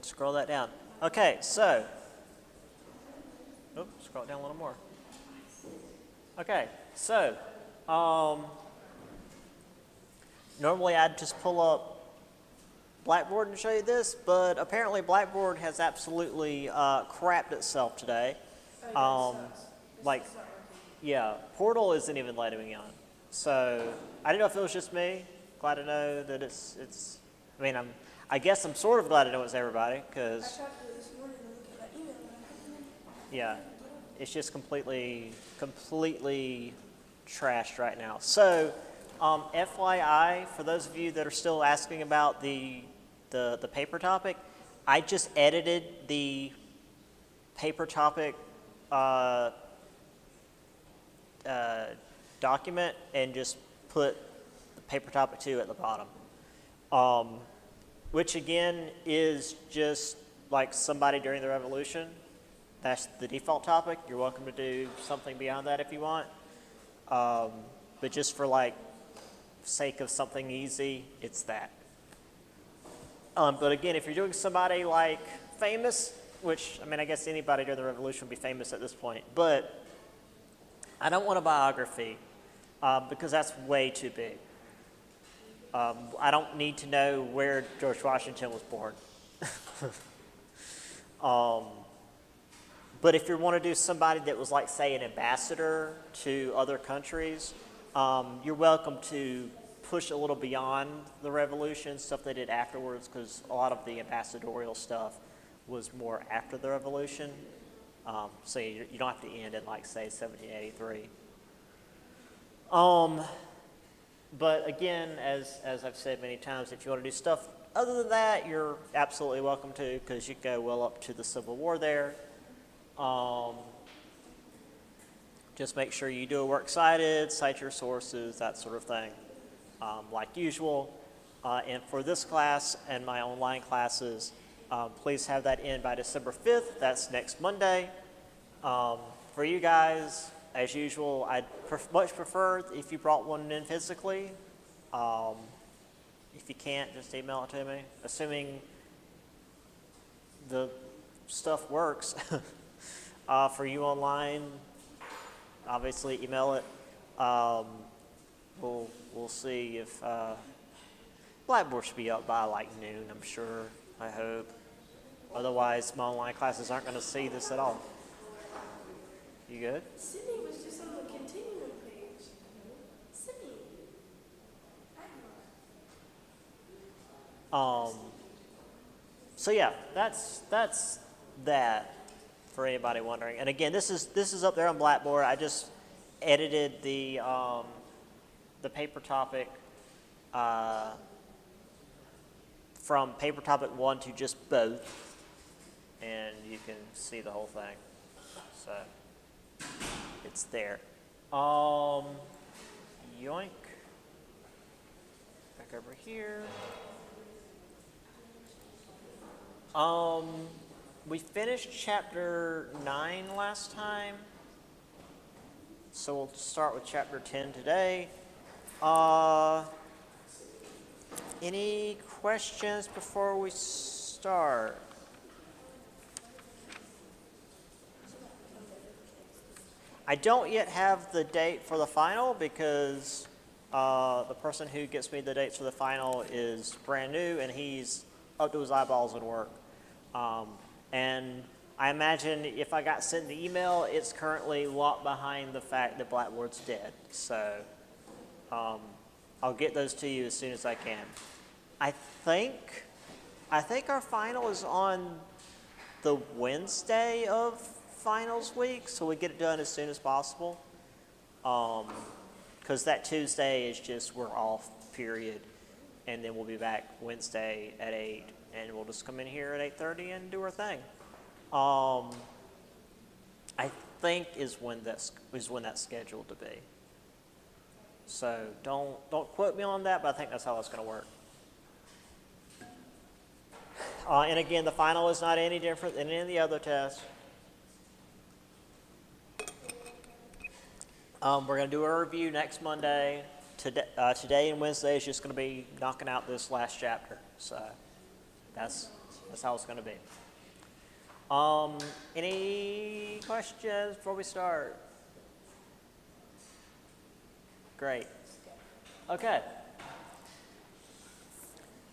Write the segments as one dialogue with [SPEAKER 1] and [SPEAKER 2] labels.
[SPEAKER 1] and scroll that down. Okay, so, scroll it down a little more. Okay, so, normally I'd just pull up Blackboard and show you this, but apparently Blackboard has absolutely crapped itself today. Yeah, Portal isn't even letting me on. So I don't know if it was just me. Glad to know that it's. I mean, I guess I'm sort of glad to know it's everybody because.
[SPEAKER 2] I tried to do it this morning and look at my email and I couldn't.
[SPEAKER 1] Yeah, it's just completely trashed right now. So, FYI, for those of you that are still asking about the paper topic, I just edited the paper topic document and just put the paper topic 2 at the bottom, which again is just like somebody during the revolution. That's the default topic. You're welcome to do something beyond that if you want, but just for like sake of something easy, it's that. But again, if you're doing somebody like famous, which I mean I guess anybody during the revolution would be famous at this point, but I don't want a biography because that's way too big. I don't need to know where George Washington was born. But if you want to do somebody that was like, say, an ambassador to other countries, you're welcome to push a little beyond the revolution, stuff they did afterwards, because a lot of the ambassadorial stuff was more after the revolution. So you don't have to end in, like, say, 1783. But again, as I've said many times, if you want to do stuff other than that, you're absolutely welcome to, because you go well up to the Civil War there. Just make sure you do a works cited, cite your sources, that sort of thing, like usual. And for this class and my online classes, please have that in by December 5th. That's next Monday. For you guys, as usual, I'd much prefer if you brought one in physically. If you can't, just email it to me, assuming the stuff works. For you online, obviously email it. We'll see if Blackboard should be up by like noon, I'm sure, I hope. Otherwise, my online classes aren't going to see this at all. You good?
[SPEAKER 2] Sydney was just on the continuing page. Sydney.
[SPEAKER 1] So yeah, that's that for anybody wondering. And again, this is up there on Blackboard. I just edited the paper topic from paper topic 1 to just both, and you can see the whole thing. So it's there. Yoink. Back over here. We finished chapter 9 last time, so we'll start with chapter 10 today. Any questions before we start? I don't yet have the date for the final because the person who gets me the dates for the final is brand new and he's up to his eyeballs in work. And I imagine if I got sent the email, it's currently locked behind the fact that Blackboard's dead. So I'll get those to you as soon as I can. I think our final is on the Wednesday of finals week, so we get it done as soon as possible. Because that Tuesday is just we're off, period. And then we'll be back Wednesday at 8, and we'll just come in here at 8:30 and do our thing. I think is when that's scheduled to be. So don't quote me on that, but I think that's how it's going to work. And again, the final is not any different than any of the other tests. We're going to do a review next Monday. Today and Wednesday is just going to be knocking out this last chapter. So That's how it's going to be. Any questions before we start? Great. Okay.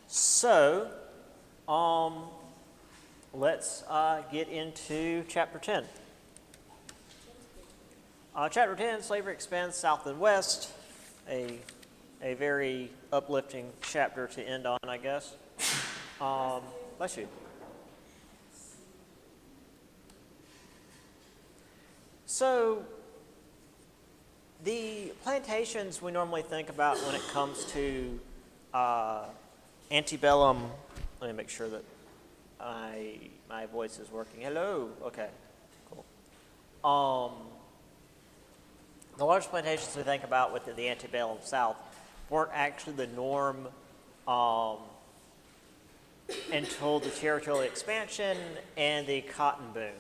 [SPEAKER 1] So, let's get into chapter 10. Chapter 10, Slavery Expands South and West. A very uplifting chapter to end on, I guess. Bless you. So, the plantations we normally think about when it comes to antebellum. Let me make sure that my voice is working. Hello. Okay. Cool. The large plantations we think about with the antebellum South weren't actually the norm until the territorial expansion and the cotton boom.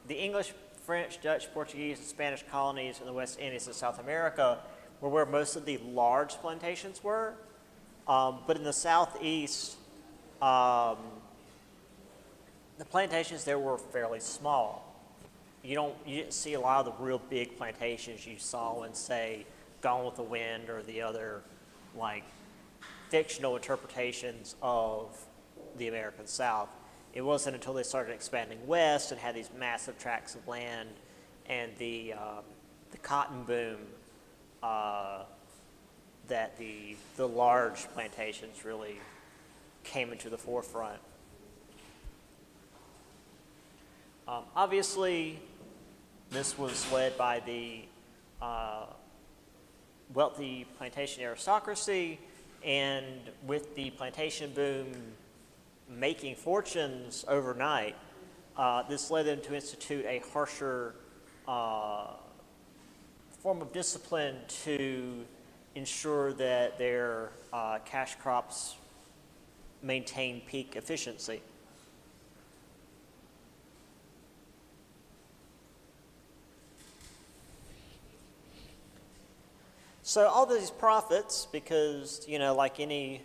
[SPEAKER 1] The English, French, Dutch, Portuguese, and Spanish colonies in the West Indies and South America were where most of the large plantations were. But in the Southeast, the plantations there were fairly small. You didn't see a lot of the real big plantations you saw in, say, Gone with the Wind or the other, like, fictional interpretations of the American South. It wasn't until they started expanding west and had these massive tracts of land and the cotton boom that the large plantations really came into the forefront. Obviously, this was led by the wealthy plantation aristocracy, and with the plantation boom making fortunes overnight, this led them to institute a harsher form of discipline to ensure that their cash crops maintain peak efficiency. So all these profits, because, like any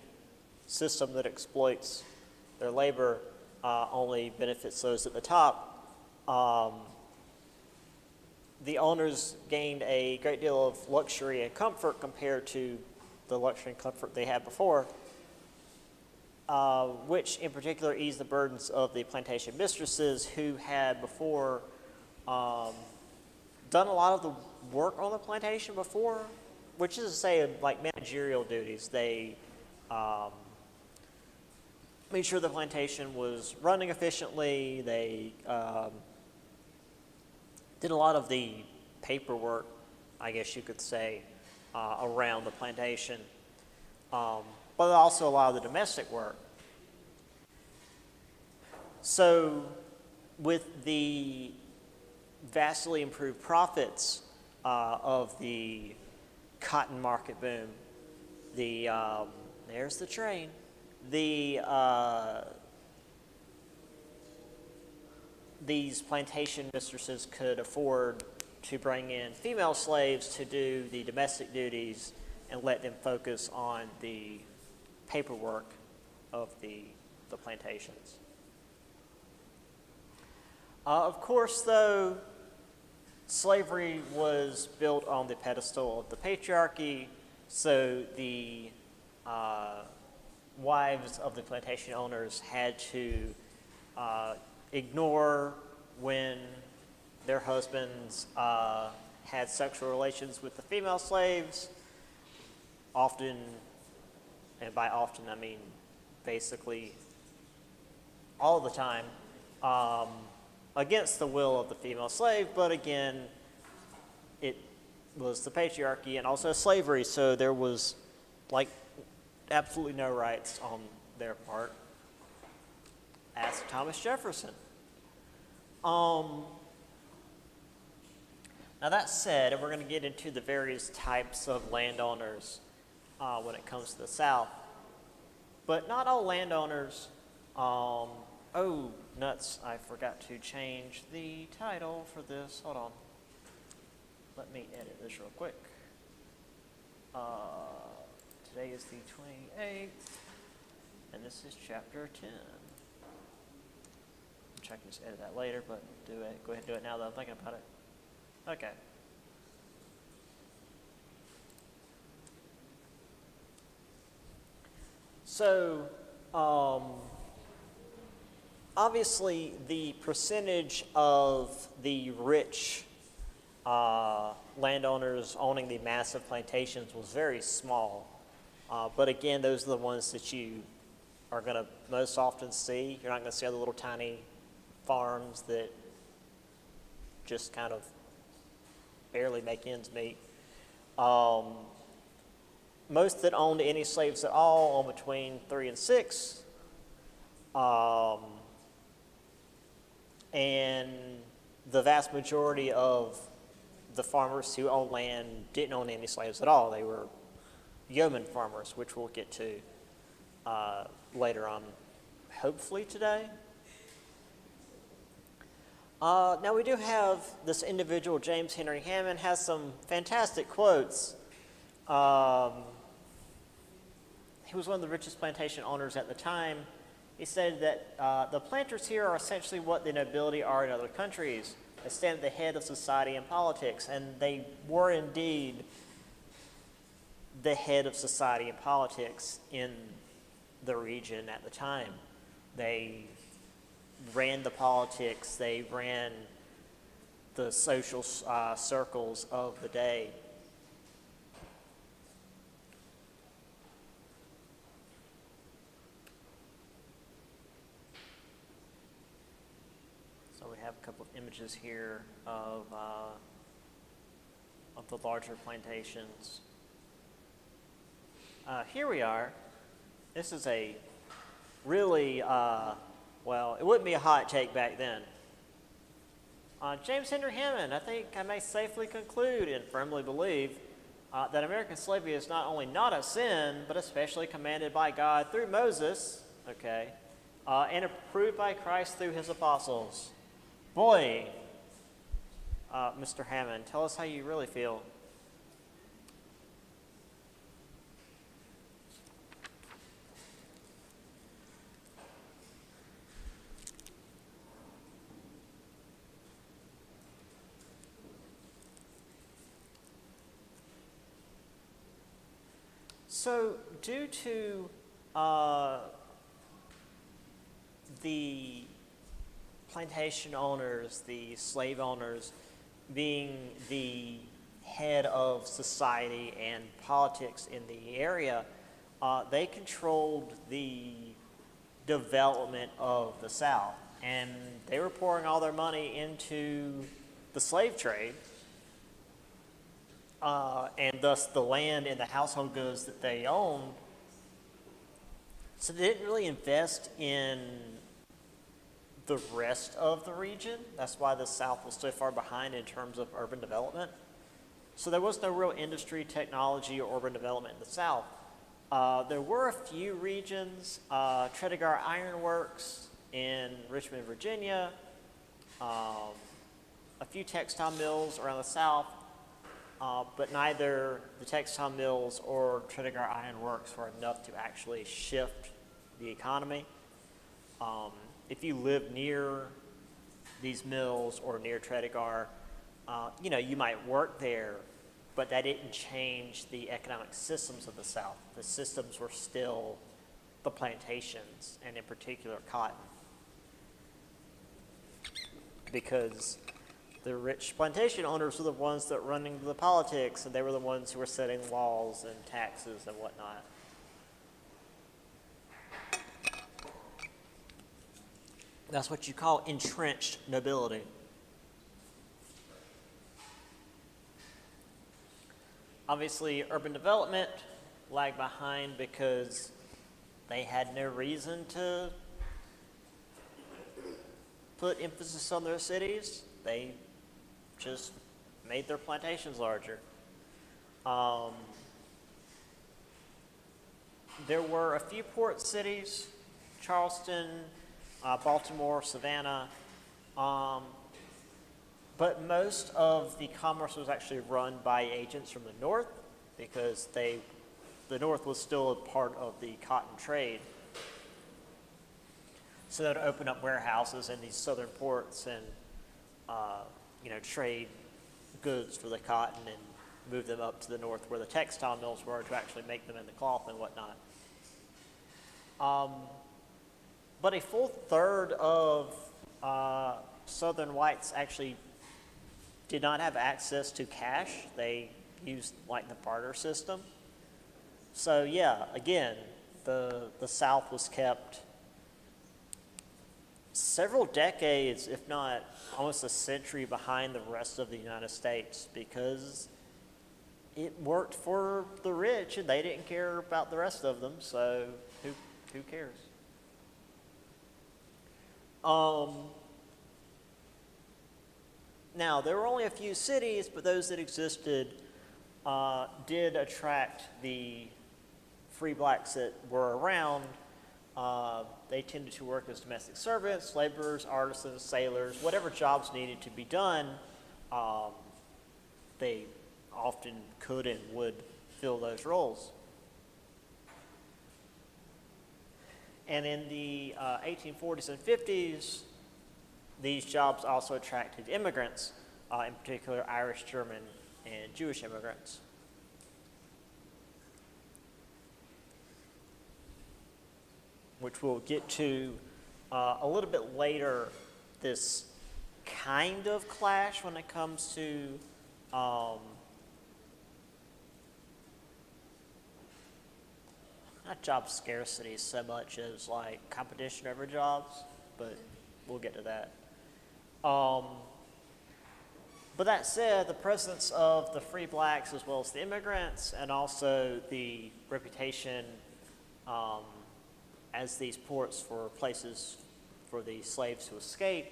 [SPEAKER 1] system that exploits their labor, only benefits those at the top, the owners gained a great deal of luxury and comfort compared to the luxury and comfort they had before, which in particular eased the burdens of the plantation mistresses who had before done a lot of the work on the plantation before, which is to say, like managerial duties. They made sure the plantation was running efficiently. They did a lot of the paperwork, I guess you could say, around the plantation, but also a lot of the domestic work. So with the vastly improved profits of the cotton market boom, there's the train, these plantation mistresses could afford to bring in female slaves to do the domestic duties and let them focus on the paperwork of the plantations. Of course, though, slavery was built on the pedestal of the patriarchy, so the wives of the plantation owners had to ignore when their husbands had sexual relations with the female slaves, often, and by often I mean basically all the time, against the will of the female slave, but again, it was the patriarchy and also slavery, so there was like absolutely no rights on their part. Ask Thomas Jefferson. Now that said, we're going to get into the various types of landowners when it comes to the South. But not all landowners, oh nuts, I forgot to change the title for this. Hold on. Let me edit this real quick. Today is the 28th. And this is chapter 10. Which I can just edit that later, but go ahead and do it now that I'm thinking about it. Okay. So, obviously, the percentage of the rich landowners owning the massive plantations was very small. But again, those are the ones that you are going to most often see. You're not going to see other little tiny farms that just kind of barely make ends meet. Most that owned any slaves at all own between 3 and 6. And the vast majority of the farmers who owned land didn't own any slaves at all. They were yeoman farmers, which we'll get to later on, hopefully today. Now we do have this individual, James Henry Hammond, has some fantastic quotes. He was one of the richest plantation owners at the time. He said that the planters here are essentially what the nobility are in other countries. They stand at the head of society and politics, and they were indeed the head of society and politics in the region at the time. They ran the politics, they ran the social circles of the day. So we have a couple of images here of the larger plantations. Here we are. This is a really, well, it wouldn't be a hot take back then. James Henry Hammond, I think I may safely conclude and firmly believe that American slavery is not only not a sin, but especially commanded by God through Moses, okay, and approved by Christ through his apostles. Boy, Mr. Hammond, tell us how you really feel. So, due to the plantation owners, the slave owners, being the head of society and politics in the area, they controlled the development of the South. And they were pouring all their money into the slave trade. And thus the land and the household goods that they owned. So they didn't really invest in the rest of the region. That's why the South was so far behind in terms of urban development. So there was no real industry, technology, or urban development in the South. There were a few regions, Tredegar Iron Works in Richmond, Virginia, a few textile mills around the South, but neither the textile mills or Tredegar Iron Works were enough to actually shift the economy. If you live near these mills or near Tredegar, you might work there, but that didn't change the economic systems of the South. The systems were still the plantations, and in particular cotton. Because the rich plantation owners were the ones that were running the politics, and they were the ones who were setting laws and taxes and whatnot. That's what you call entrenched nobility. Obviously, urban development lagged behind because they had no reason to put emphasis on their cities. They just made their plantations larger. There were a few port cities, Charleston, Baltimore, Savannah, but most of the commerce was actually run by agents from the north because the north was still a part of the cotton trade. So they'd open up warehouses in these southern ports and, trade goods for the cotton and move them up to the north where the textile mills were to actually make them into cloth and whatnot. But a full third of Southern whites actually did not have access to cash. They used like the barter system. So yeah, again, the South was kept several decades, if not almost a century, behind the rest of the United States because it worked for the rich and they didn't care about the rest of them, so who cares? Now, there were only a few cities, but those that existed did attract the free blacks that were around. They tended to work as domestic servants, laborers, artisans, sailors, whatever jobs needed to be done, they often could and would fill those roles. And in the 1840s and 50s, these jobs also attracted immigrants, in particular Irish, German, and Jewish immigrants. Which we'll get to a little bit later, this kind of clash when it comes to not job scarcity so much as like competition over jobs, but we'll get to that. But that said, the presence of the free blacks as well as the immigrants and also the reputation as these ports for places for the slaves to escape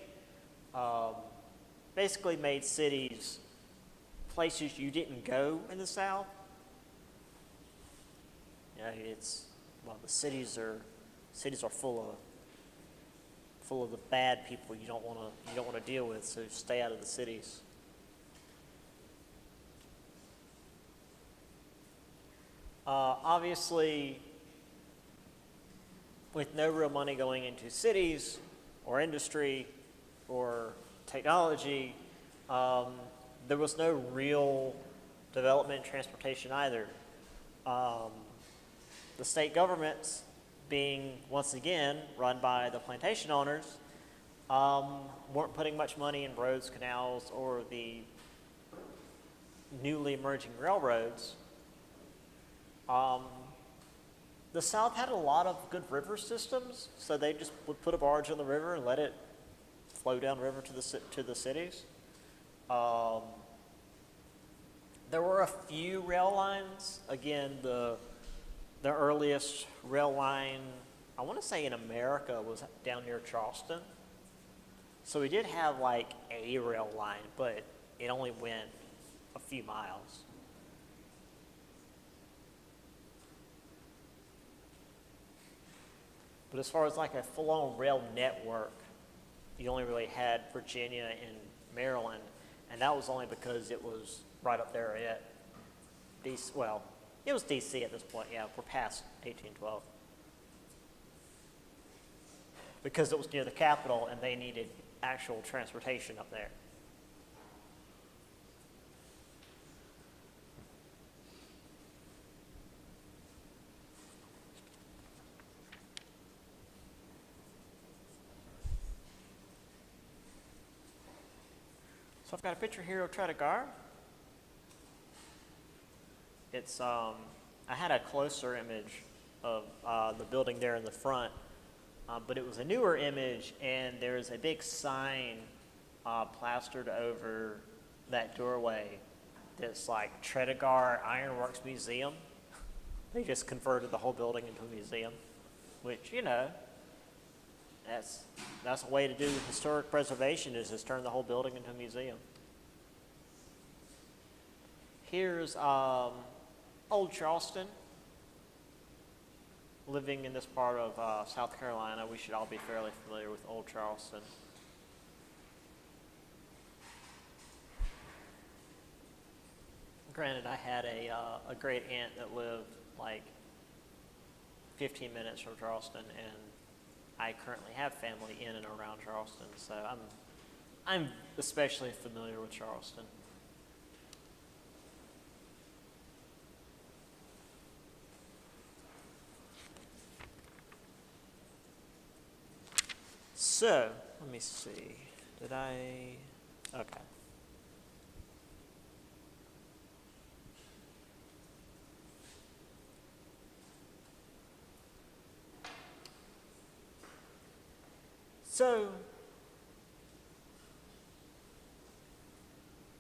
[SPEAKER 1] basically made cities places you didn't go in the South. You know, the cities are full of the bad people you don't want to deal with, so stay out of the cities. Obviously, with no real money going into cities or industry or technology, there was no real development in transportation either. The state governments, being once again run by the plantation owners, weren't putting much money in roads, canals, or the newly emerging railroads. The South had a lot of good river systems, so they just would put a barge on the river and let it flow downriver to the cities. There were a few rail lines. Again, the earliest rail line, I want to say in America, was down near Charleston. So we did have like a rail line, but it only went a few miles. But as far as like a full-on rail network, you only really had Virginia and Maryland, and that was only because it was right up there at DC. Well, it was DC at this point. Yeah, we're past 1812 because it was near the capital, and they needed actual transportation up there. So I've got a picture here of Tredegar. It's I had a closer image of the building there in the front, but it was a newer image, and there's a big sign plastered over that doorway that's like Tredegar Ironworks Museum. They just converted the whole building into a museum, which, you know, that's a way to do historic preservation, is just turn the whole building into a museum. Here's Old Charleston. Living in this part of South Carolina, we should all be fairly familiar with Old Charleston. Granted, I had a great aunt that lived like 15 minutes from Charleston, and I currently have family in and around Charleston, so I'm especially familiar with Charleston. So, let me see. Did I? Okay. So,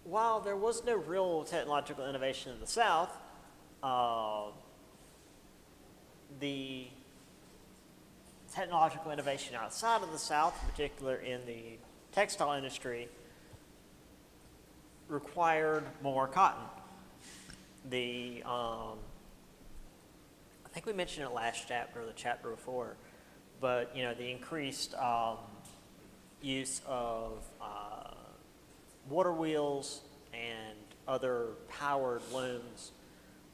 [SPEAKER 1] while there was no real technological innovation in the South, the technological innovation outside of the South, in particular in the textile industry, required more cotton. I think we mentioned it last chapter or the chapter before, but the increased use of water wheels and other powered looms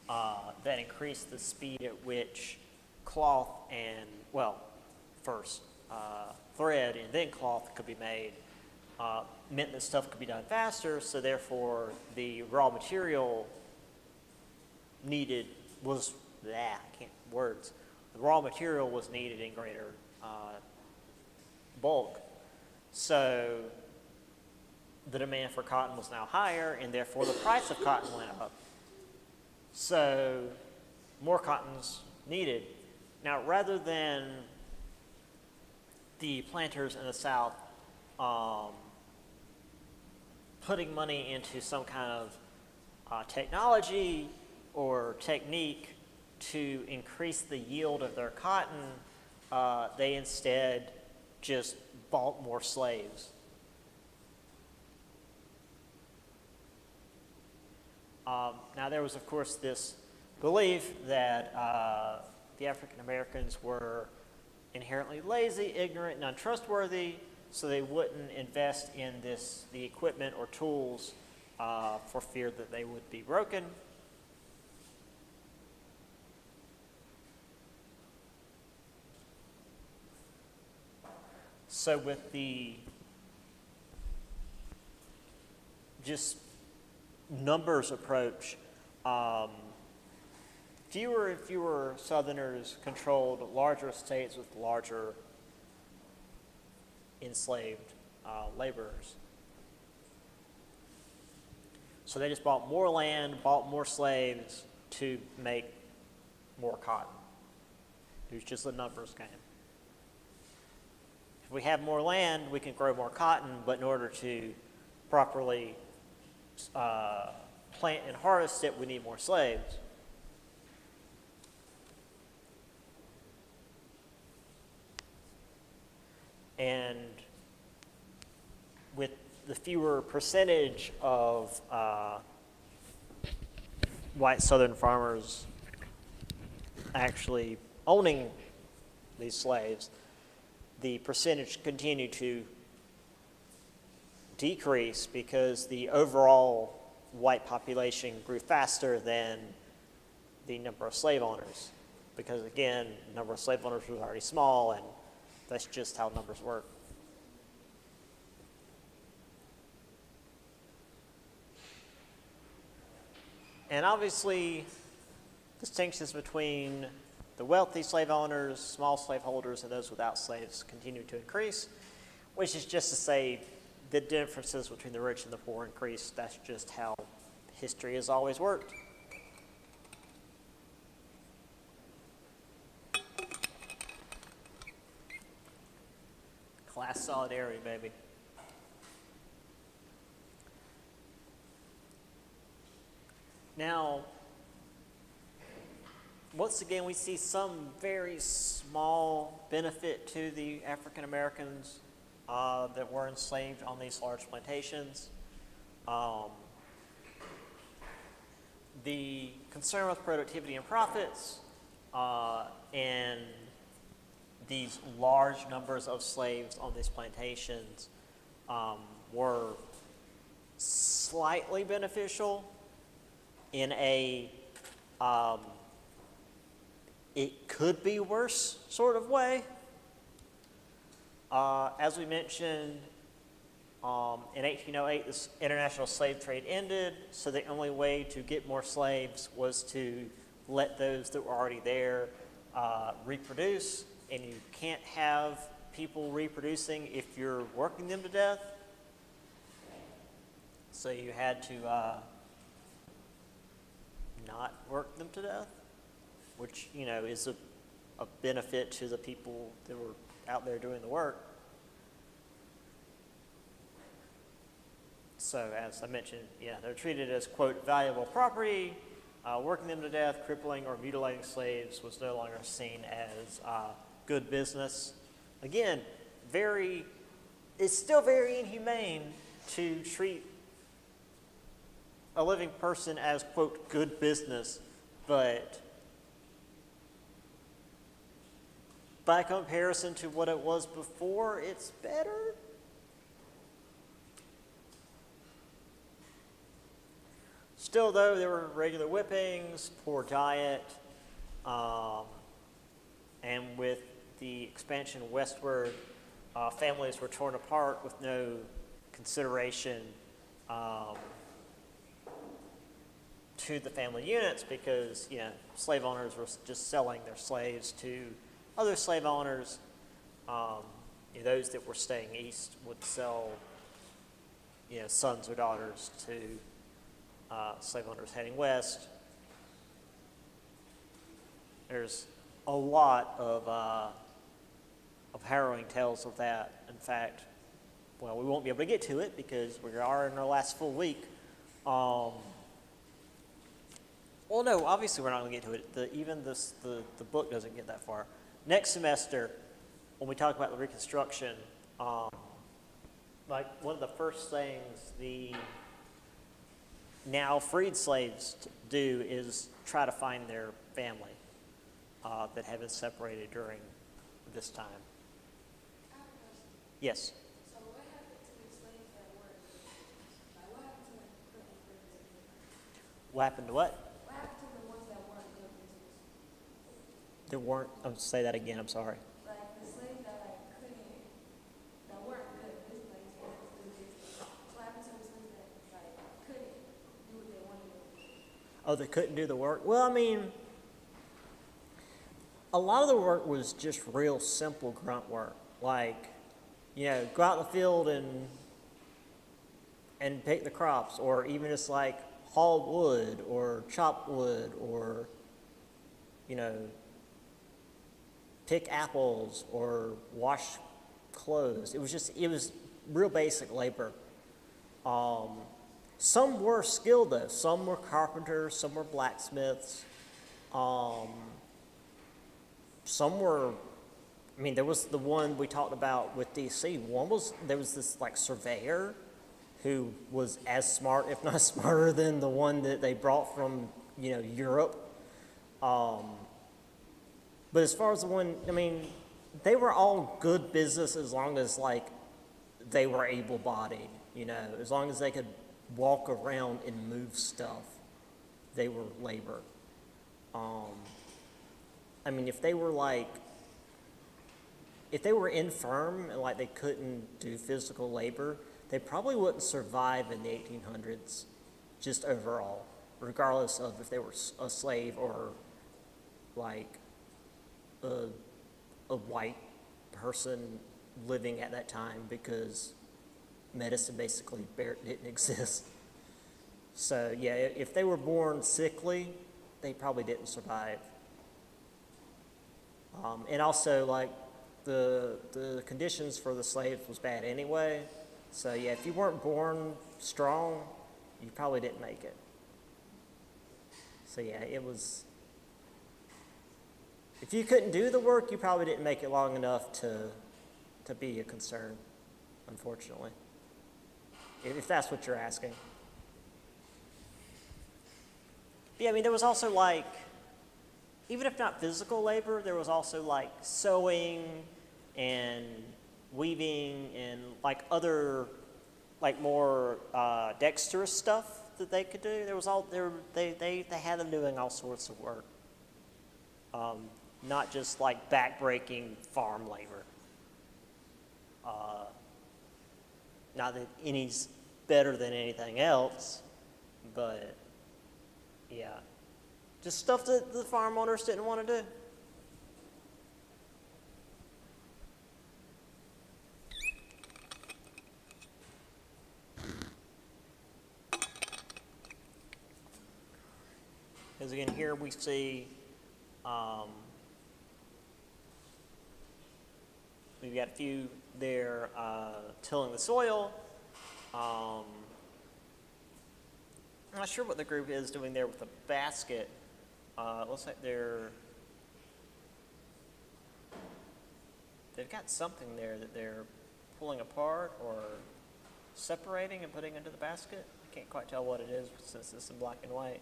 [SPEAKER 1] that increased the speed at which cloth and, first thread and then cloth could be made, meant that stuff could be done faster, so therefore the raw material needed was, the raw material was needed in greater bulk. So the demand for cotton was now higher, and therefore the price of cotton went up. So more cotton's needed. Now, rather than the planters in the South putting money into some kind of technology or technique to increase the yield of their cotton, they instead just bought more slaves. Now, there was, of course, this belief that the African Americans were inherently lazy, ignorant, and untrustworthy, so they wouldn't invest in the equipment or tools for fear that they would be broken. So with the just numbers approach, fewer and fewer Southerners controlled larger estates with larger enslaved laborers. So they just bought more land, bought more slaves to make more cotton. It was just a numbers game. If we have more land, we can grow more cotton, but in order to properly plant and harvest it, we need more slaves. And with the fewer percentage of white Southern farmers actually owning these slaves, the percentage continued to decrease because the overall white population grew faster than the number of slave owners. Because again, the number of slave owners was already small, and that's just how numbers work. And obviously, distinctions between the wealthy slave owners, small slaveholders, and those without slaves continue to increase, which is just to say the differences between the rich and the poor increase. That's just how history has always worked. Class solidarity, baby. Now, once again, we see some very small benefit to the African Americans that were enslaved on these large plantations. The concern with productivity and profits and these large numbers of slaves on these plantations were slightly beneficial in a it could be worse sort of way. As we mentioned, in 1808, this international slave trade ended, so the only way to get more slaves was to let those that were already there reproduce, and you can't have people reproducing if you're working them to death. So you had to not work them to death, which, you know, is a benefit to the people that were out there doing the work. So as I mentioned, yeah, they're treated as, quote, valuable property. Working them to death, crippling, or mutilating slaves was no longer seen as good business. Again, it's still very inhumane to treat a living person as, quote, good business, but by comparison to what it was before, it's better. Still, though, there were regular whippings, poor diet, and with the expansion westward, families were torn apart with no consideration to the family units because, you know, slave owners were just selling their slaves to other slave owners. You know, those that were staying east would sell, you know, sons or daughters to slave owners heading west. There's a lot of harrowing tales of that. In fact, well, we won't be able to get to it because we are in our last full week. Well, no, obviously we're not going to get to it. The book doesn't get that far. Next semester, when we talk about the Reconstruction, like one of the first things the now freed slaves do is try to find their family that had been separated during this time. Yes?
[SPEAKER 2] So what happened to the slaves that weren't good? Like what happened to like criminal prisoners?
[SPEAKER 1] What happened to what?
[SPEAKER 2] What happened to the ones that weren't good prisoners?
[SPEAKER 1] There weren't, say that again, I'm sorry.
[SPEAKER 2] Like the slaves that like couldn't, that weren't good business, like they had to do business. What happened to the slaves that like couldn't do what they wanted to do?
[SPEAKER 1] Oh, they couldn't do the work? Well, I mean, a lot of the work was just real simple grunt work. Like, you know, go out in the field and pick the crops, or even just like haul wood or chop wood or, you know, pick apples or wash clothes. It was real basic labor. Some were skilled though. Some were carpenters, some were blacksmiths. Some were, I mean, there was the one we talked about with DC. There was this like surveyor who was as smart, if not smarter than the one that they brought from, you know, Europe. But as far as the one, I mean, they were all good business as long as like they were able-bodied, you know, as long as they could walk around and move stuff, they were labor. I mean, if they were infirm and like they couldn't do physical labor, they probably wouldn't survive in the 1800s, just overall, regardless of if they were a slave or like a white person living at that time, because medicine basically didn't exist. So yeah, if they were born sickly, they probably didn't survive. And also, like, the conditions for the slaves was bad anyway. So yeah, if you weren't born strong, you probably didn't make it. So yeah, it was, if you couldn't do the work, you probably didn't make it long enough to be a concern, unfortunately. If that's what you're asking. Yeah, I mean, there was also like, even if not physical labor, there was also like sewing and weaving and like other, like more dexterous stuff that they could do. There was they had them doing all sorts of work, not just like back-breaking farm labor. Not that any's better than anything else, but yeah, just stuff that the farm owners didn't want to do. Because again, here we see we've got a few there tilling the soil. I'm not sure what the group is doing there with the basket. Looks like they've got something there that they're pulling apart or separating and putting into the basket. I can't quite tell what it is since it's in black and white.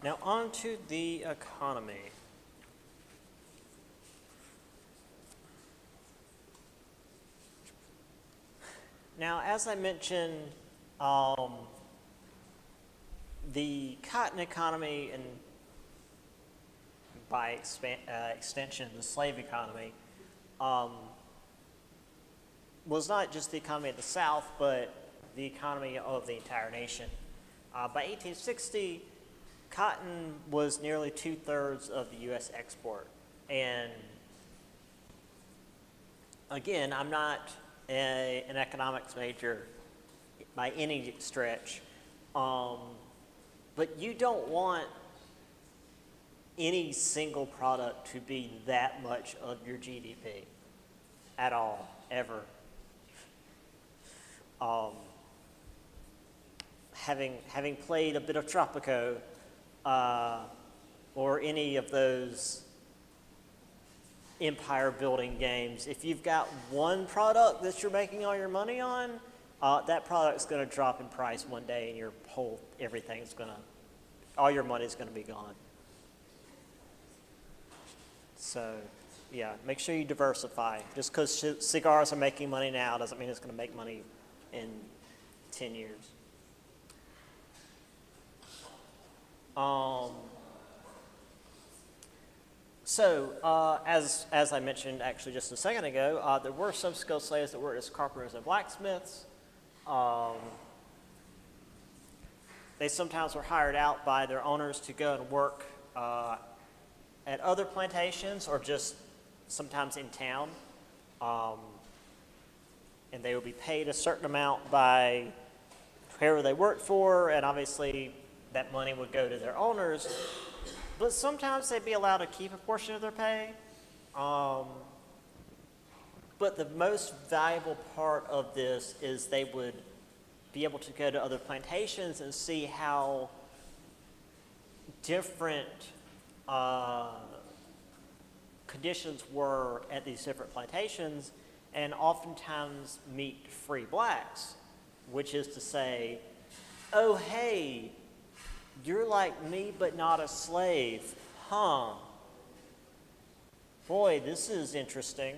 [SPEAKER 1] Now on to the economy. Now, as I mentioned, the cotton economy and by extension the slave economy was not just the economy of the South, but the economy of the entire nation. By 1860, cotton was nearly 2/3 of the U.S. export. And again, I'm not an economics major by any stretch, but you don't want any single product to be that much of your GDP at all, ever. Having played a bit of Tropico, or any of those empire building games, if you've got one product that you're making all your money on, that product's going to drop in price one day and all your money's going to be gone. So yeah, make sure you diversify. Just because cigars are making money now doesn't mean it's going to make money in 10 years. As I mentioned actually just a second ago, there were some skilled slaves that worked as carpenters and blacksmiths. They sometimes were hired out by their owners to go and work at other plantations or just sometimes in town. And they would be paid a certain amount by whoever they worked for, and obviously that money would go to their owners. But sometimes they'd be allowed to keep a portion of their pay. But the most valuable part of this is they would be able to go to other plantations and see how different conditions were at these different plantations, and oftentimes meet free blacks, which is to say, oh, hey, you're like me but not a slave, huh? Boy, this is interesting.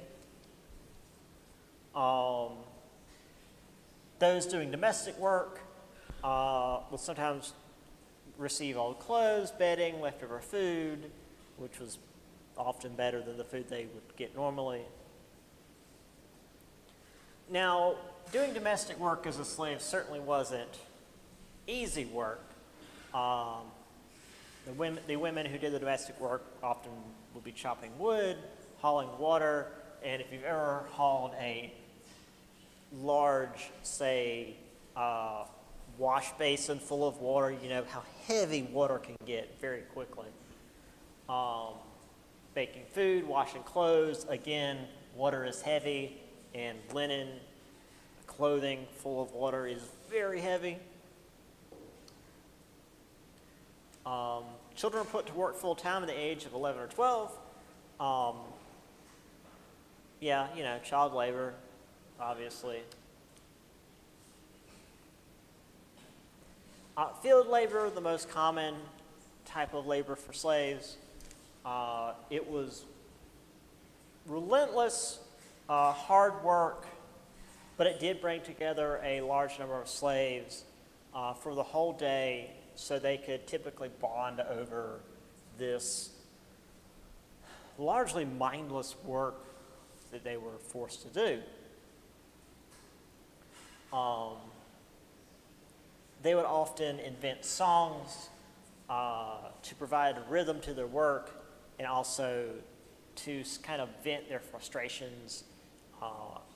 [SPEAKER 1] Those doing domestic work will sometimes receive old clothes, bedding, leftover food, which was often better than the food they would get normally. Now, doing domestic work as a slave certainly wasn't easy work. The women who did the domestic work often would be chopping wood, hauling water, and if you've ever hauled a large, say, wash basin full of water, you know how heavy water can get very quickly. Baking food, washing clothes, again, water is heavy, and linen, clothing full of water is very heavy. Children are put to work full time at the age of 11 or 12. Yeah, you know, child labor, obviously. Field labor, the most common type of labor for slaves. It was relentless hard work, but it did bring together a large number of slaves for the whole day so they could typically bond over this largely mindless work that they were forced to do. They would often invent songs to provide a rhythm to their work and also to kind of vent their frustrations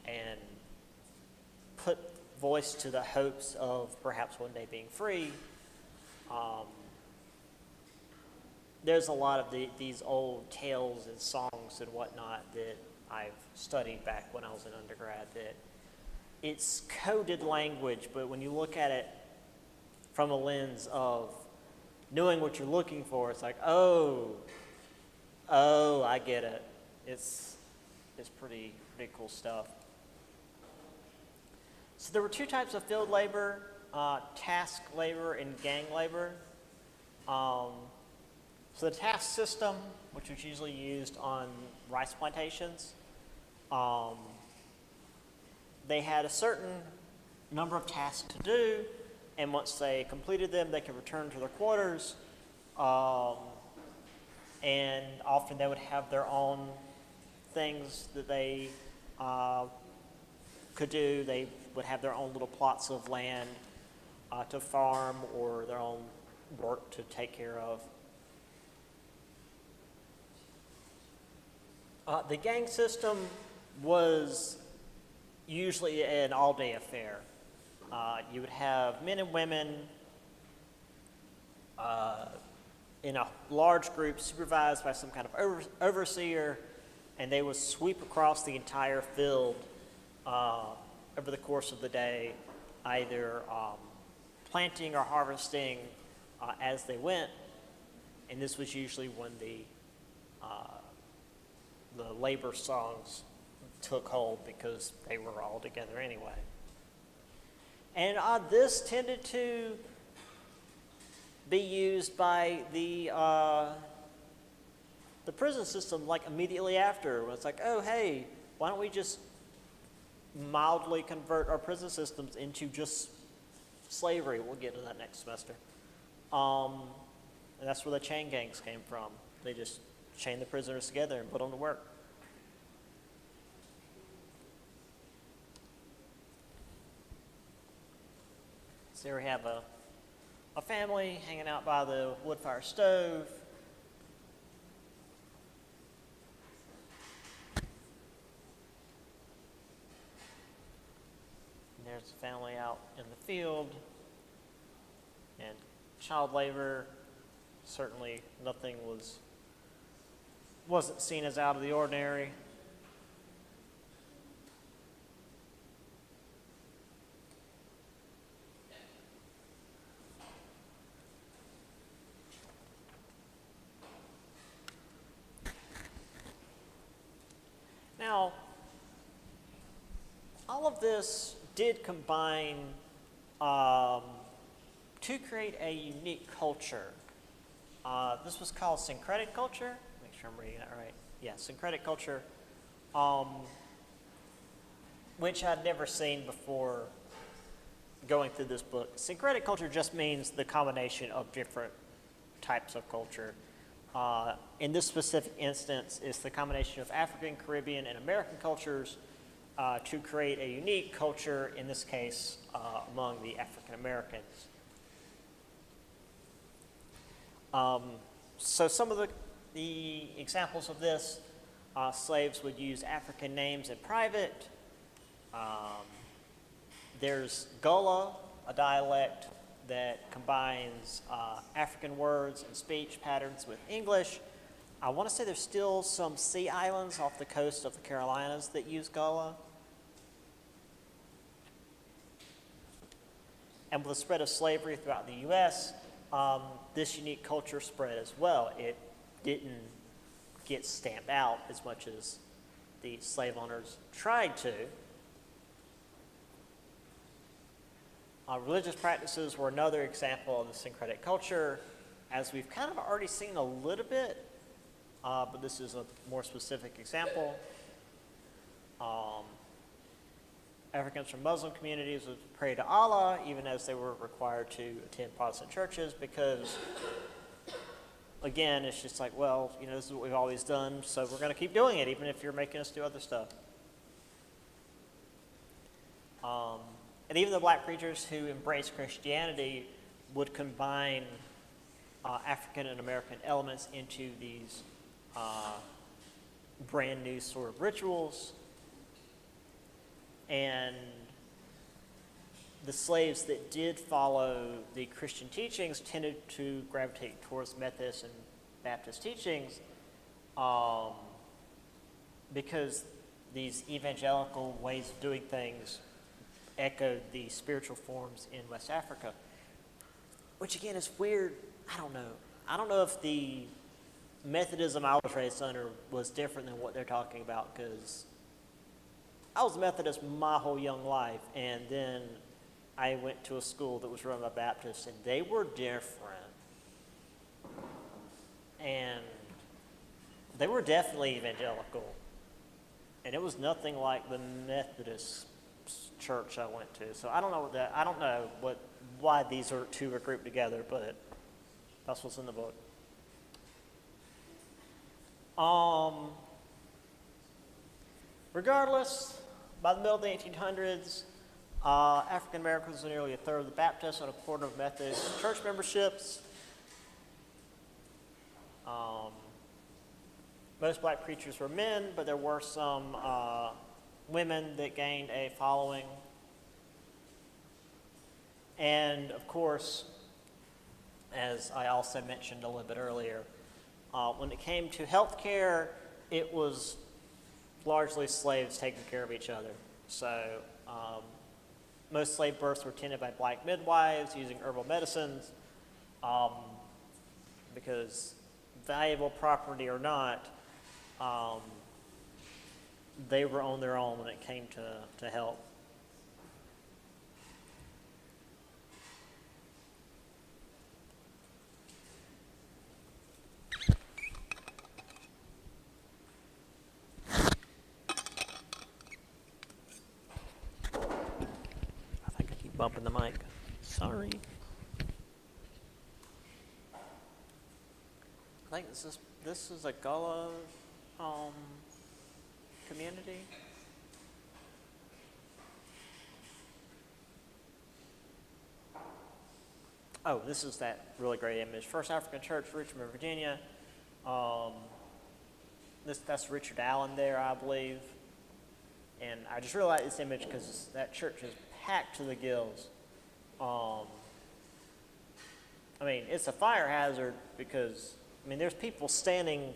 [SPEAKER 1] and put voice to the hopes of perhaps one day being free. There's a lot of these old tales and songs and whatnot that I've studied back when I was an undergrad that it's coded language, but when you look at it from a lens of knowing what you're looking for, it's like, oh, I get it. It's pretty cool stuff. So there were two types of field labor, task labor and gang labor. So the task system, which was usually used on rice plantations, they had a certain number of tasks to do, and once they completed them, they could return to their quarters, and often they would have their own things that they could do. They would have their own little plots of land to farm or their own work to take care of. The gang system was usually an all-day affair. You would have men and women in a large group supervised by some kind of overseer, and they would sweep across the entire field over the course of the day, either planting or harvesting as they went. And this was usually when the labor songs took hold because they were all together anyway. And this tended to be used by the prison system like immediately after. It's like, oh, hey, why don't we just mildly convert our prison systems into just slavery? We'll get to that next semester. And that's where the chain gangs came from. They just chained the prisoners together and put them to work. So here we have a family hanging out by the wood fire stove. And there's the family out in the field. And child labor, certainly nothing wasn't seen as out of the ordinary. Now, all of this did combine to create a unique culture. This was called syncretic culture. Make sure I'm reading that right. Yeah, syncretic culture, which I'd never seen before going through this book. Syncretic culture just means the combination of different types of culture. In this specific instance, it's the combination of African, Caribbean, and American cultures to create a unique culture, in this case, among the African Americans. So some of the examples of this, slaves would use African names in private. There's Gullah, a dialect that combines African words and speech patterns with English. I want to say there's still some sea islands off the coast of the Carolinas that use Gullah. And with the spread of slavery throughout the U.S., this unique culture spread as well. It didn't get stamped out as much as the slave owners tried to. Religious practices were another example of the syncretic culture, as we've kind of already seen a little bit, but this is a more specific example. Um, Africans from Muslim communities would pray to Allah, even as they were required to attend Protestant churches, because, again, it's just like, well, this is what we've always done, so we're going to keep doing it, even if you're making us do other stuff. And even the black preachers who embraced Christianity would combine African and American elements into these brand new sort of rituals. And the slaves that did follow the Christian teachings tended to gravitate towards Methodist and Baptist teachings because these evangelical ways of doing things echoed the spiritual forms in West Africa, which again is weird. I don't know if the Methodism I was raised under was different than what they're talking about, because I was Methodist my whole young life, and then I went to a school that was run by Baptists, and they were different. And they were definitely evangelical. And it was nothing like the Methodist church I went to. So I don't know why these two are grouped together, but that's what's in the book. Regardless, by the middle of the 1800s, African Americans were nearly a third of the Baptists and a quarter of Methodist church memberships. Most black preachers were men, but there were some women that gained a following. And of course, as I also mentioned a little bit earlier, when it came to health care, it was largely slaves taking care of each other. So most slave births were tended by black midwives using herbal medicines, because valuable property or not, they were on their own when it came to health. I think I keep bumping the mic. Sorry. I think this is a Gullah community. Oh, this is that really great image. First African Church, Richmond, Virginia. That's Richard Allen there, I believe. And I just really like this image because that church is packed to the gills. It's a fire hazard because, there's people standing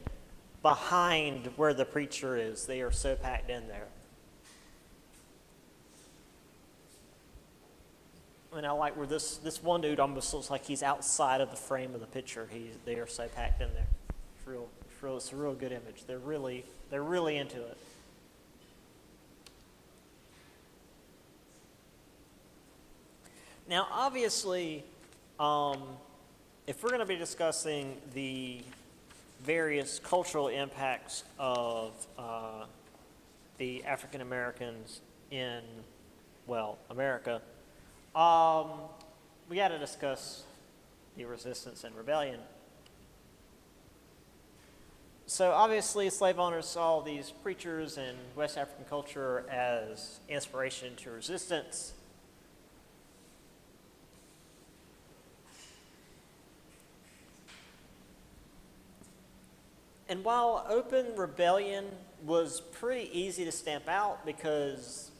[SPEAKER 1] behind where the preacher is. They are so packed in there. I like where this one dude almost looks like he's outside of the frame of the picture. They are so packed in there. It's a real good image. They're really into it. Now, obviously, if we're going to be discussing the various cultural impacts of the African Americans in, America, we got to discuss the resistance and rebellion. So obviously, slave owners saw these preachers in West African culture as inspiration to resistance. And while open rebellion was pretty easy to stamp out because,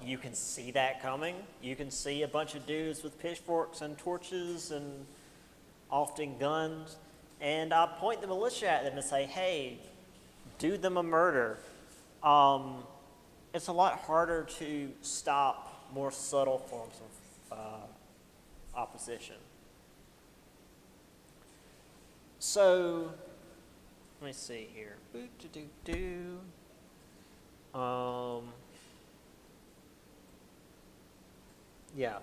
[SPEAKER 1] you can see that coming. You can see a bunch of dudes with pitchforks and torches and often guns, and I point the militia at them and say, hey, do them a murder. It's a lot harder to stop more subtle forms of opposition. So, let me see here. Yeah.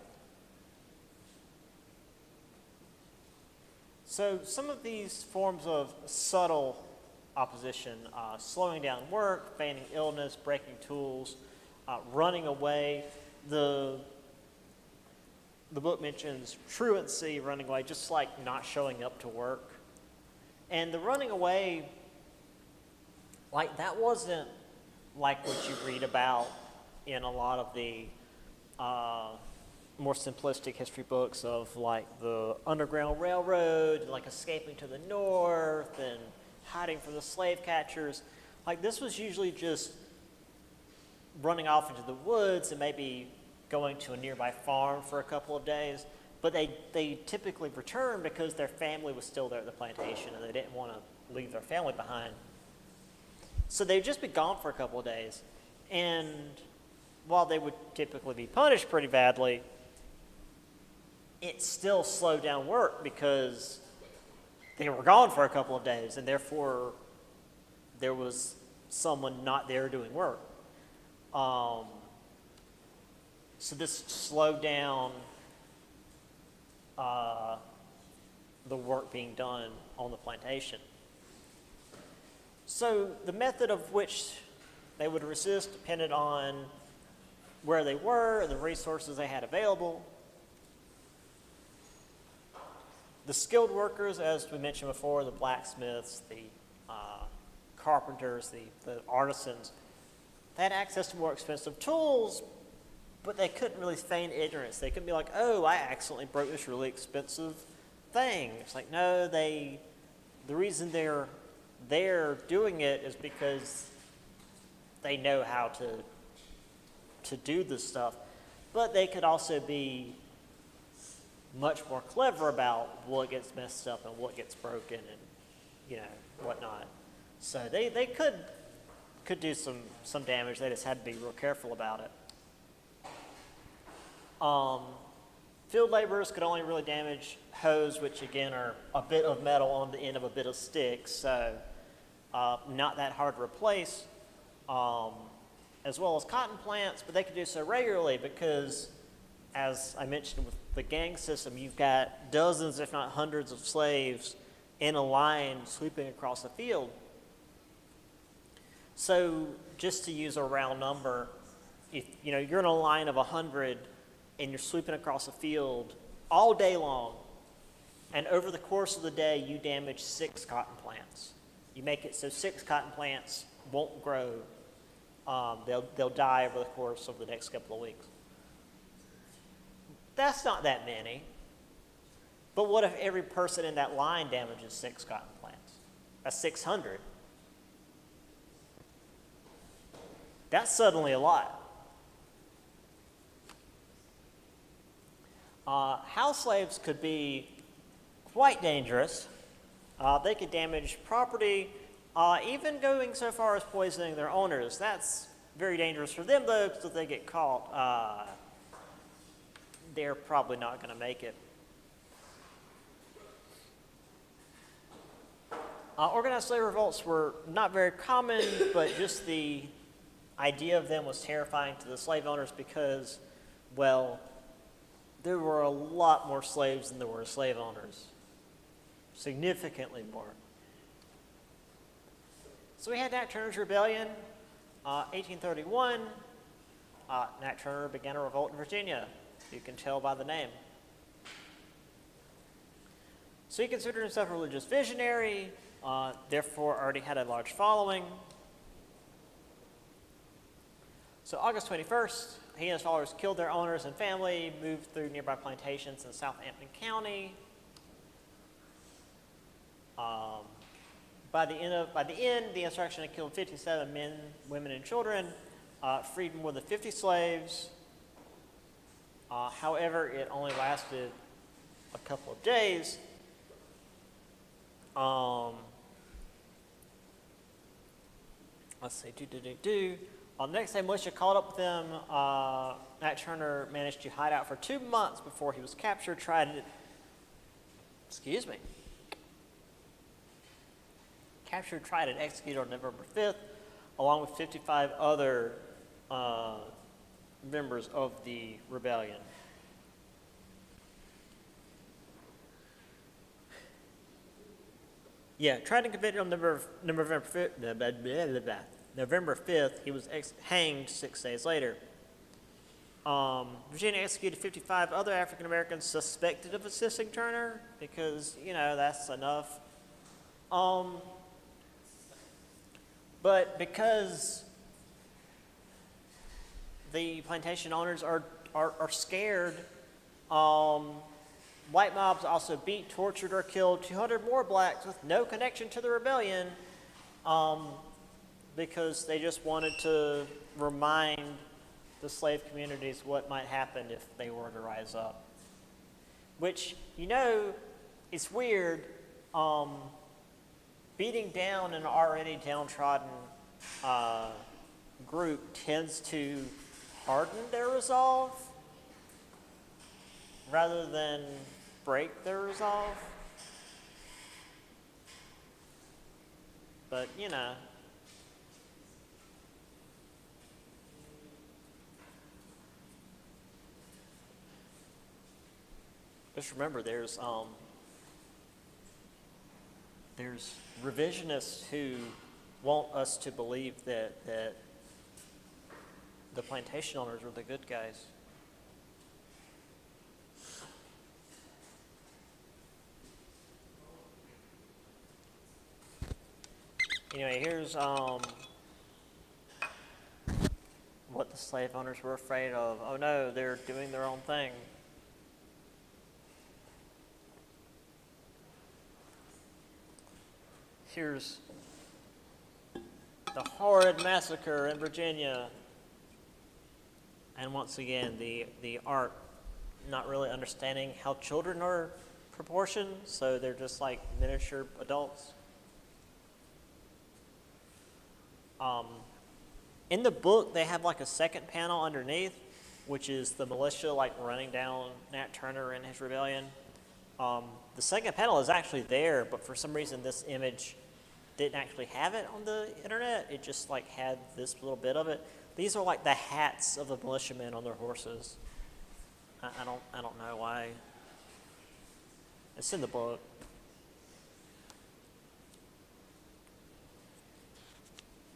[SPEAKER 1] So some of these forms of subtle opposition, slowing down work, feigning illness, breaking tools, running away. The book mentions truancy, running away, just like not showing up to work. And the running away, like that wasn't like what you read about in a lot of the more simplistic history books of like the Underground Railroad, and like escaping to the north and hiding from the slave catchers. Like this was usually just running off into the woods and maybe going to a nearby farm for a couple of days. But they typically returned because their family was still there at the plantation and they didn't want to leave their family behind. So they'd just be gone for a couple of days. And while they would typically be punished pretty badly, it still slowed down work because they were gone for a couple of days and therefore there was someone not there doing work. So this slowed down the work being done on the plantation. So the method of which they would resist depended on where they were and the resources they had available. The skilled workers, as we mentioned before, the blacksmiths, the carpenters, the artisans, they had access to more expensive tools, but they couldn't really feign ignorance. They couldn't be like, oh, I accidentally broke this really expensive thing. It's like, no, the reason they're doing it is because they know how to do this stuff. But they could also be much more clever about what gets messed up and what gets broken and, whatnot. So they could do some damage. They just had to be real careful about it. Field laborers could only really damage hoes, which again are a bit of metal on the end of a bit of stick, so not that hard to replace, as well as cotton plants, but they could do so regularly because, as I mentioned with the gang system, you've got dozens, if not hundreds of slaves in a line sweeping across a field. So just to use a round number, if you're in a line of 100 and you're sweeping across a field all day long, and over the course of the day you damage 6 cotton plants. You make it so 6 cotton plants won't grow. They'll die over the course of the next couple of weeks. That's not that many. But what if every person in that line damages 6 cotton plants? That's 600. That's suddenly a lot. House slaves could be quite dangerous. They could damage property, even going so far as poisoning their owners. That's very dangerous for them, though, because if they get caught, they're probably not going to make it. Organized slave revolts were not very common, but just the idea of them was terrifying to the slave owners because, well, there were a lot more slaves than there were slave owners. Significantly more. So we had Nat Turner's Rebellion, 1831. Nat Turner began a revolt in Virginia. You can tell by the name. So he considered himself a religious visionary, therefore already had a large following. So August 21st, he and his followers killed their owners and family, moved through nearby plantations in Southampton County. By the end, the insurrection had killed 57 men, women, and children, freed more than 50 slaves. However, it only lasted a couple of days. Let's see, On the next day, militia caught up with them. Nat Turner managed to hide out for 2 months before he was captured, tried and executed on November 5th, along with 55 other members of the rebellion. Yeah, tried and convicted on November 5th. He was hanged 6 days later. Virginia executed 55 other African Americans suspected of assisting Turner because, that's enough. But because the plantation owners are scared, white mobs also beat, tortured, or killed 200 more blacks with no connection to the rebellion because they just wanted to remind the slave communities what might happen if they were to rise up. Which, it's weird. Beating down an already downtrodden group tends to harden their resolve rather than break their resolve. But, just remember there's revisionists who want us to believe that the plantation owners were the good guys. Anyway, here's what the slave owners were afraid of. Oh no, they're doing their own thing. Here's the horrid massacre in Virginia. And once again, the art not really understanding how children are proportioned, so they're just like miniature adults. In the book, they have like a second panel underneath, which is the militia like running down Nat Turner and his rebellion. The second panel is actually there, but for some reason this image didn't actually have it on the internet. It just like had this little bit of it. These are like the hats of the militiamen on their horses. I don't know why. It's in the book.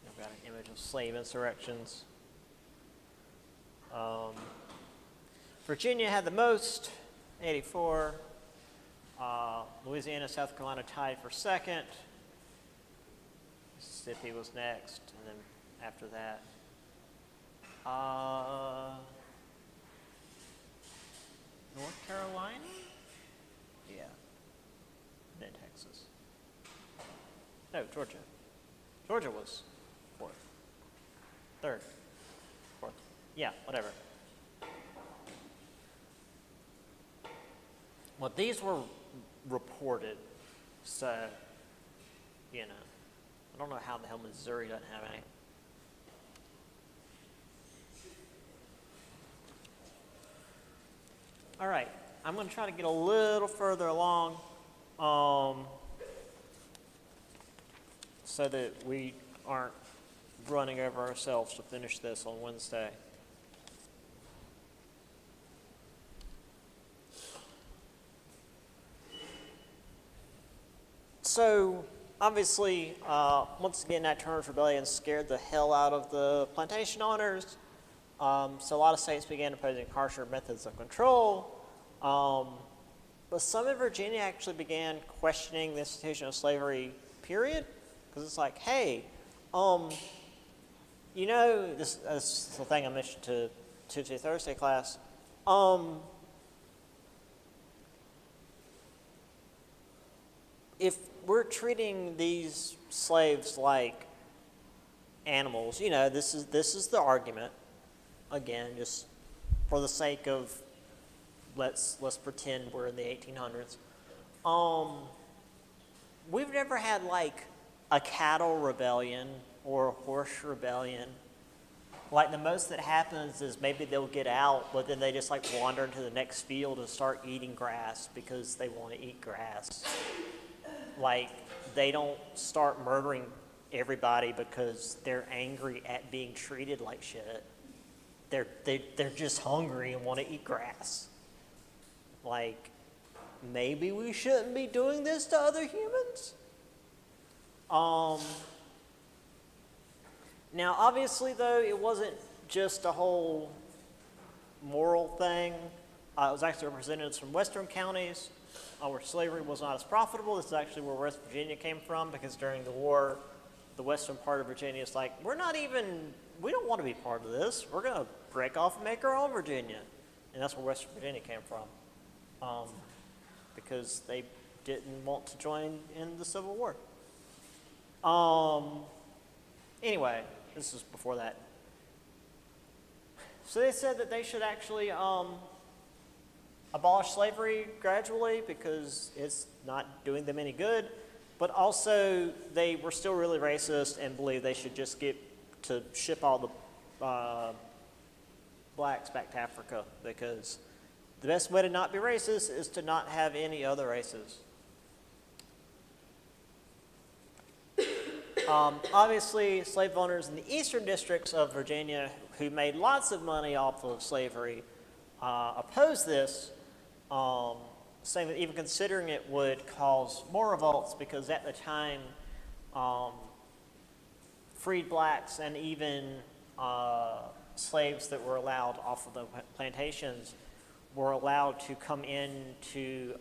[SPEAKER 1] I've got an image of slave insurrections. Virginia had the most, 84. Louisiana, South Carolina tied for second. Mississippi was next, and then after that, North Carolina? Yeah. And then Texas. No, Georgia. Georgia was fourth. Third. Fourth. Yeah, whatever. Well, these were reported, so, I don't know how the hell Missouri doesn't have any. All right, I'm going to try to get a little further along so that we aren't running over ourselves to finish this on Wednesday. So, obviously, once again, Nat Turner's rebellion scared the hell out of the plantation owners. So a lot of states began imposing harsher methods of control. But some in Virginia actually began questioning the institution of slavery, period. Because it's like, hey, this is the thing I mentioned to Tuesday, Thursday class. If we're treating these slaves like animals, this is the argument. Again, just for the sake of let's pretend we're in the 1800s. We've never had like a cattle rebellion or a horse rebellion. Like the most that happens is maybe they'll get out, but then they just like wander into the next field and start eating grass because they want to eat grass. Like they don't start murdering everybody because they're angry at being treated like shit. They're just hungry and want to eat grass. Like, maybe we shouldn't be doing this to other humans? Now, obviously, though, it wasn't just a whole moral thing. It was actually representatives from western counties where slavery was not as profitable. This is actually where West Virginia came from, because during the war, the western part of Virginia is like, we don't want to be part of this. We're going to break off and make our own Virginia. And that's where West Virginia came from, because they didn't want to join in the Civil War. Anyway, this was before that. So they said that they should actually abolish slavery gradually because it's not doing them any good. But also, they were still really racist and believed they should just get to ship all the blacks back to Africa, because the best way to not be racist is to not have any other races. Obviously, slave owners in the eastern districts of Virginia, who made lots of money off of slavery, opposed this, saying that even considering it would cause more revolts, because at the time, freed blacks and even slaves that were allowed off of the plantations were allowed to come into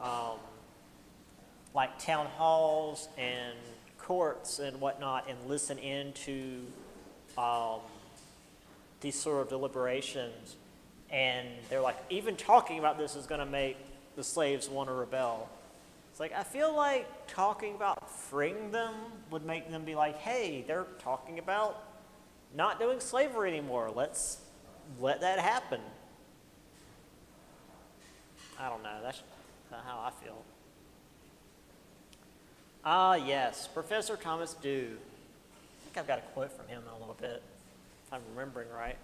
[SPEAKER 1] like town halls and courts and whatnot and listen into these sort of deliberations. And they're like, even talking about this is going to make the slaves want to rebel. It's like, I feel like talking about freeing them would make them be like, hey, they're talking about not doing slavery anymore. Let's let that happen. I don't know. That's not how I feel. Ah, yes, Professor Thomas Dew. I think I've got a quote from him in a little bit, if I'm remembering right.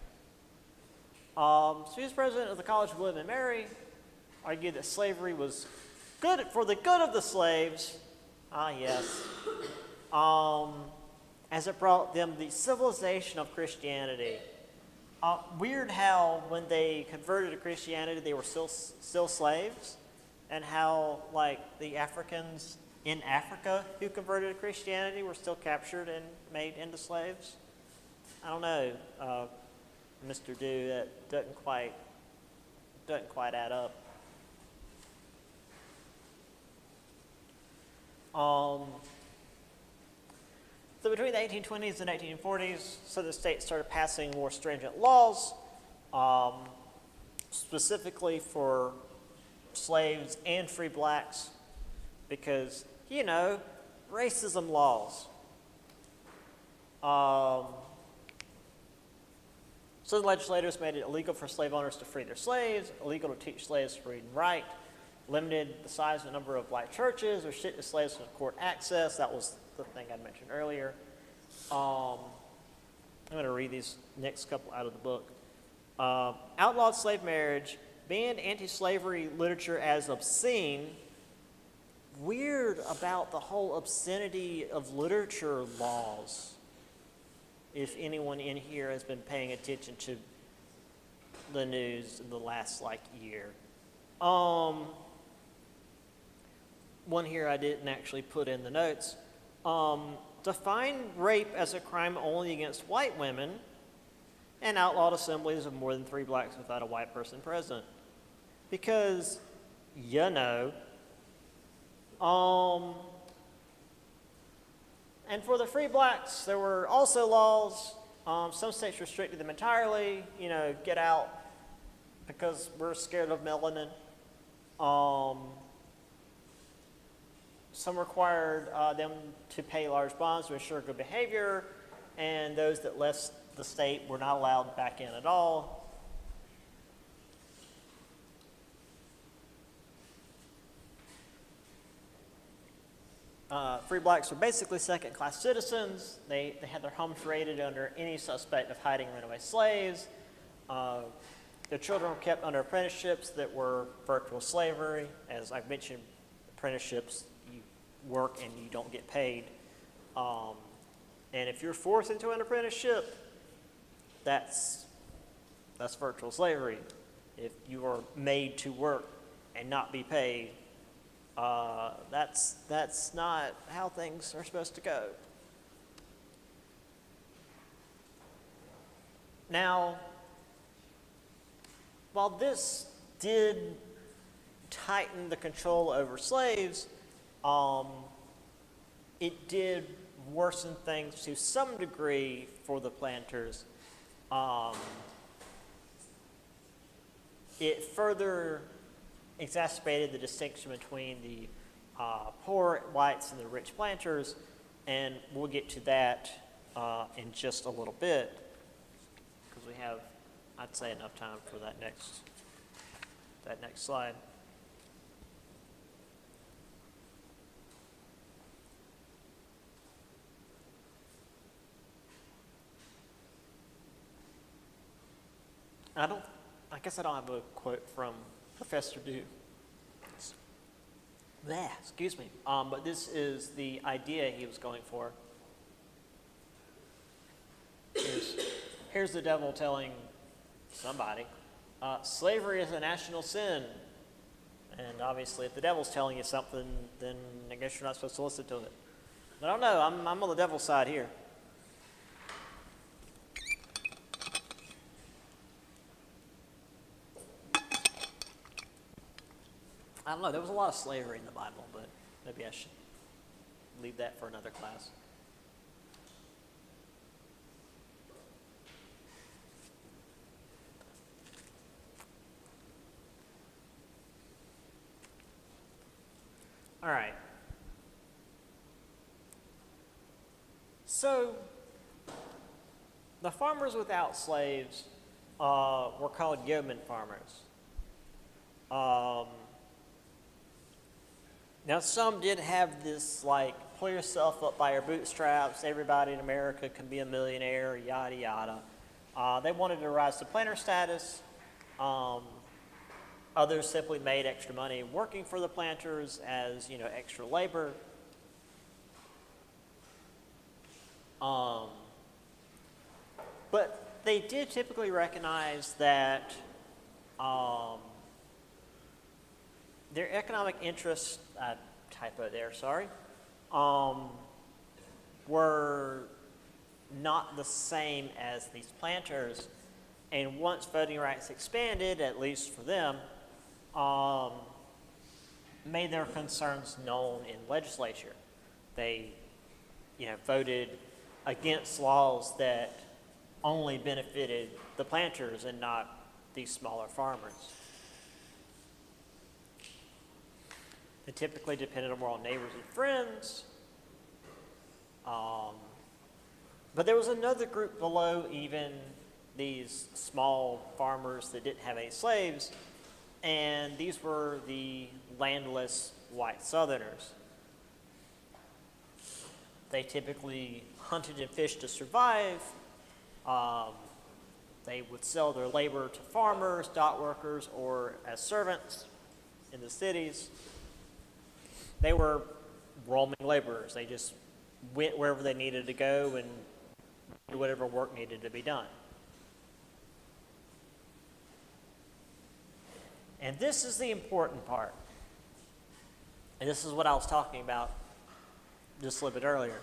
[SPEAKER 1] So he was president of the College of William and Mary, argued that slavery was good for the good of the slaves. Ah, yes. As it brought them the civilization of Christianity. Weird how when they converted to Christianity, they were still slaves, and how like the Africans in Africa who converted to Christianity were still captured and made into slaves. I don't know, Mr. Dew, that doesn't quite add up. So between the 1820s and 1840s, southern states started passing more stringent laws, specifically for slaves and free blacks, because, racism laws. Southern legislators made it illegal for slave owners to free their slaves, illegal to teach slaves to read and write, limited the size and number of black churches, restricted slaves from court access. That was the thing I mentioned earlier. I'm going to read these next couple out of the book. Outlawed slave marriage, banned anti-slavery literature as obscene. Weird about the whole obscenity of literature laws, if anyone in here has been paying attention to the news in the last year. One here I didn't actually put in the notes. Define rape as a crime only against white women, and outlawed assemblies of more than 3 blacks without a white person present. Because, and for the free blacks, there were also laws. Some states restricted them entirely, get out because we're scared of melanin. Some required them to pay large bonds to ensure good behavior, and those that left the state were not allowed back in at all. Free blacks were basically second-class citizens. They had their homes raided under any suspect of hiding runaway slaves. Their children were kept under apprenticeships that were virtual slavery. As I've mentioned, apprenticeships, you work and you don't get paid. And if you're forced into an apprenticeship, that's virtual slavery. If you are made to work and not be paid, that's not how things are supposed to go. Now, while this did tighten the control over slaves, it did worsen things to some degree for the planters. It further exacerbated the distinction between the poor whites and the rich planters, and we'll get to that in just a little bit, because we have, I'd say, enough time for that next slide. I guess I don't have a quote from Professor Dew. Excuse me. But this is the idea he was going for. Here's the devil telling somebody, slavery is a national sin. And obviously, if the devil's telling you something, then I guess you're not supposed to listen to it. But I don't know. I'm on the devil's side here. I don't know, there was a lot of slavery in the Bible, but maybe I should leave that for another class. All right. So, the farmers without slaves were called yeoman farmers. Now, some did have this, like, pull yourself up by your bootstraps, everybody in America can be a millionaire, yada, yada. They wanted to rise to planter status. Others simply made extra money working for the planters as, extra labor. But they did typically recognize that their economic interests, typo there, sorry, were not the same as these planters. And once voting rights expanded, at least for them, made their concerns known in legislature. They, voted against laws that only benefited the planters and not these smaller farmers. They typically depended more on neighbors and friends. But there was another group below even these small farmers that didn't have any slaves, and these were the landless white Southerners. They typically hunted and fished to survive. They would sell their labor to farmers, dock workers, or as servants in the cities. They were roaming laborers. They just went wherever they needed to go and did whatever work needed to be done. And this is the important part. And this is what I was talking about just a little bit earlier.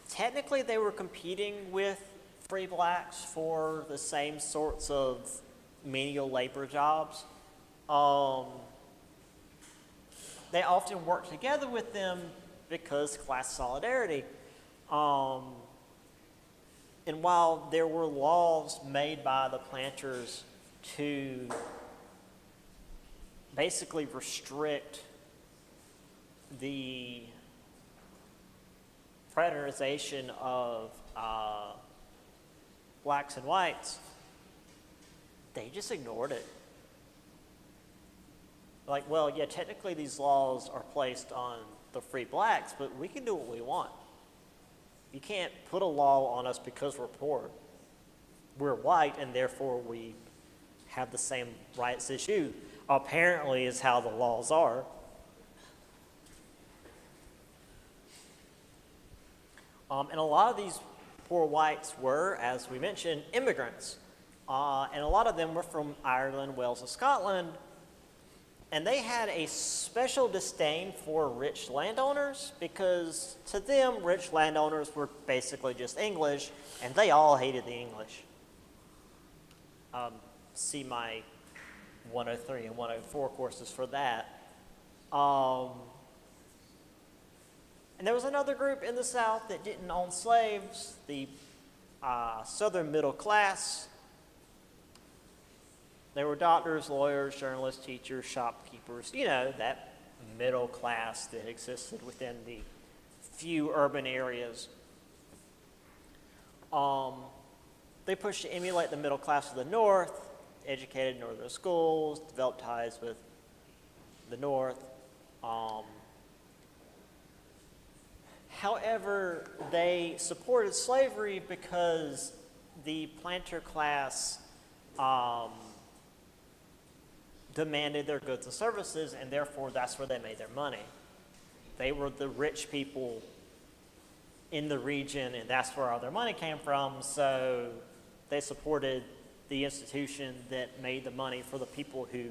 [SPEAKER 1] Technically, they were competing with free blacks for the same sorts of menial labor jobs. They often worked together with them because class solidarity. And while there were laws made by the planters to basically restrict the fraternization of blacks and whites, they just ignored it. Like, well, yeah, technically these laws are placed on the free blacks, but we can do what we want. You can't put a law on us because we're poor. We're white, and therefore we have the same rights as you. Apparently is how the laws are. And a lot of these poor whites were, as we mentioned, immigrants. And a lot of them were from Ireland, Wales, and Scotland. And they had a special disdain for rich landowners because to them, rich landowners were basically just English, and they all hated the English. See my 103 and 104 courses for that. And there was another group in the South that didn't own slaves, the Southern middle class. They were doctors, lawyers, journalists, teachers, shopkeepers, you know, that middle class that existed within the few urban areas. They pushed to emulate the middle class of the North, educated northern schools, developed ties with the North. However, they supported slavery because the planter class demanded their goods and services, and therefore that's where they made their money. They were the rich people in the region, and that's where all their money came from, so they supported the institution that made the money for the people who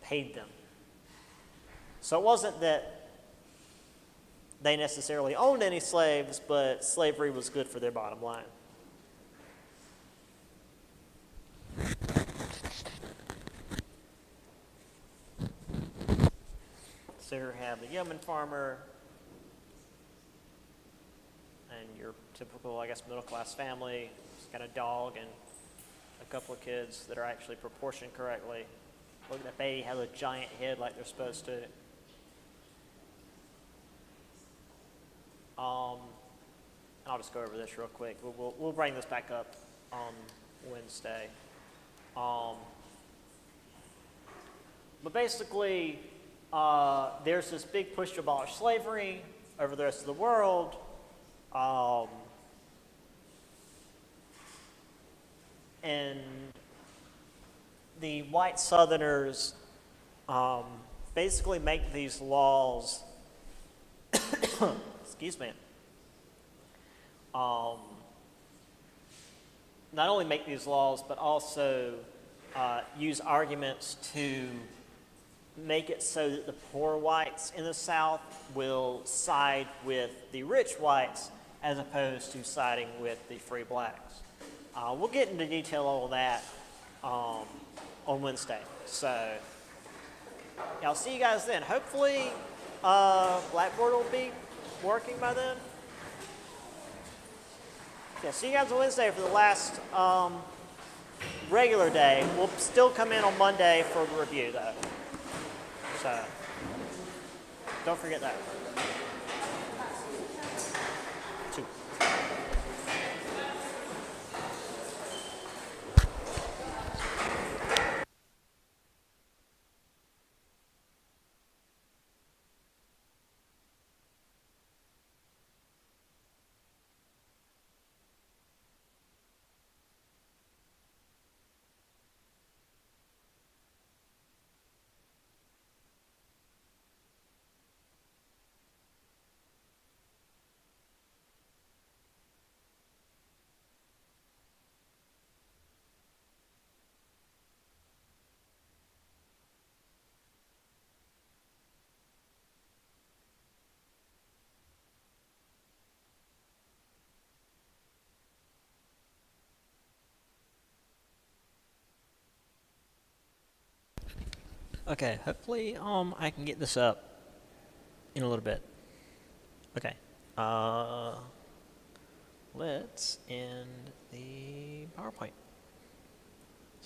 [SPEAKER 1] paid them. So it wasn't that they necessarily owned any slaves, but slavery was good for their bottom line. So you have the yeoman farmer and your typical, I guess, middle-class family. It's got a dog and a couple of kids that are actually proportioned correctly. Look at that baby, has a giant head like they're supposed to. And I'll just go over this real quick. We'll bring this back up on Wednesday. But basically, there's this big push to abolish slavery over the rest of the world. And the white Southerners basically make these laws, excuse me, not only make these laws, but also use arguments to make it so that the poor whites in the South will side with the rich whites as opposed to siding with the free blacks. We'll get into detail all of that on Wednesday. So, yeah, I'll see you guys then. Hopefully, Blackboard will be working by then. Yeah, see you guys on Wednesday for the last regular day. We'll still come in on Monday for the review, though. So, don't forget that. 2. Okay, hopefully I can get this up in a little bit. Okay. Let's end the PowerPoint.